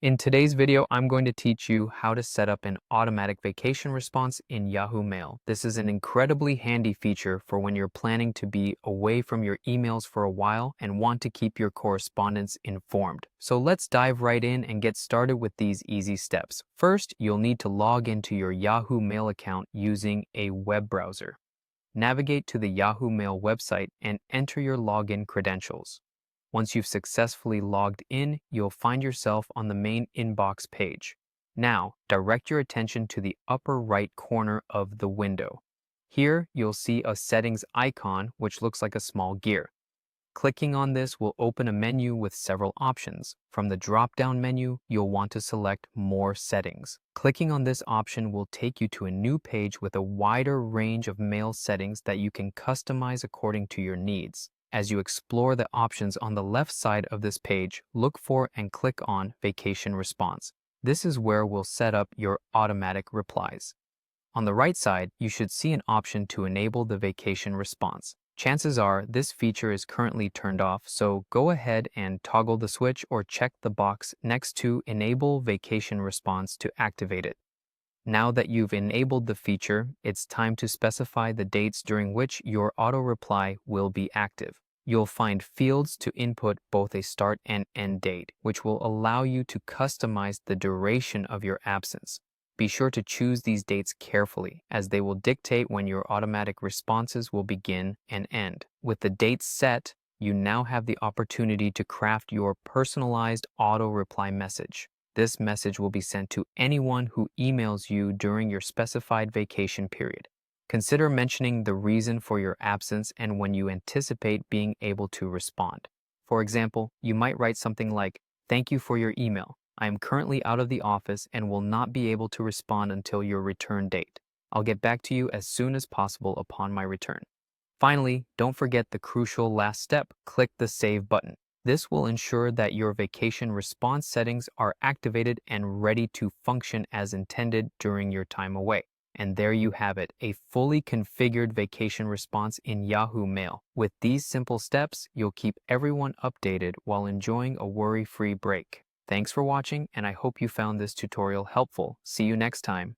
In today's video, I'm going to teach you how to set up an automatic vacation response in Yahoo Mail. This is an incredibly handy feature for when you're planning to be away from your emails for a while and want to keep your correspondence informed. So let's dive right in and get started with these easy steps. First, you'll need to log into your Yahoo Mail account using a web browser. Navigate to the Yahoo Mail website and enter your login credentials. Once you've successfully logged in, you'll find yourself on the main inbox page. Now, direct your attention to the upper right corner of the window. Here, you'll see a settings icon, which looks like a small gear. Clicking on this will open a menu with several options. From the drop-down menu, you'll want to select More Settings. Clicking on this option will take you to a new page with a wider range of mail settings that you can customize according to your needs. As you explore the options on the left side of this page, look for and click on Vacation Response. This is where we'll set up your automatic replies. On the right side, you should see an option to enable the vacation response. Chances are this feature is currently turned off, so go ahead and toggle the switch or check the box next to Enable Vacation Response to activate it. Now that you've enabled the feature, it's time to specify the dates during which your auto reply will be active. You'll find fields to input both a start and end date, which will allow you to customize the duration of your absence. Be sure to choose these dates carefully, as they will dictate when your automatic responses will begin and end. With the dates set, you now have the opportunity to craft your personalized auto reply message. This message will be sent to anyone who emails you during your specified vacation period. Consider mentioning the reason for your absence and when you anticipate being able to respond. For example, you might write something like, "Thank you for your email. I am currently out of the office and will not be able to respond until your return date. I'll get back to you as soon as possible upon my return." Finally, don't forget the crucial last step. Click the Save button. This will ensure that your vacation response settings are activated and ready to function as intended during your time away. And there you have it, a fully configured vacation response in Yahoo Mail. With these simple steps, you'll keep everyone updated while enjoying a worry-free break. Thanks for watching, and I hope you found this tutorial helpful. See you next time.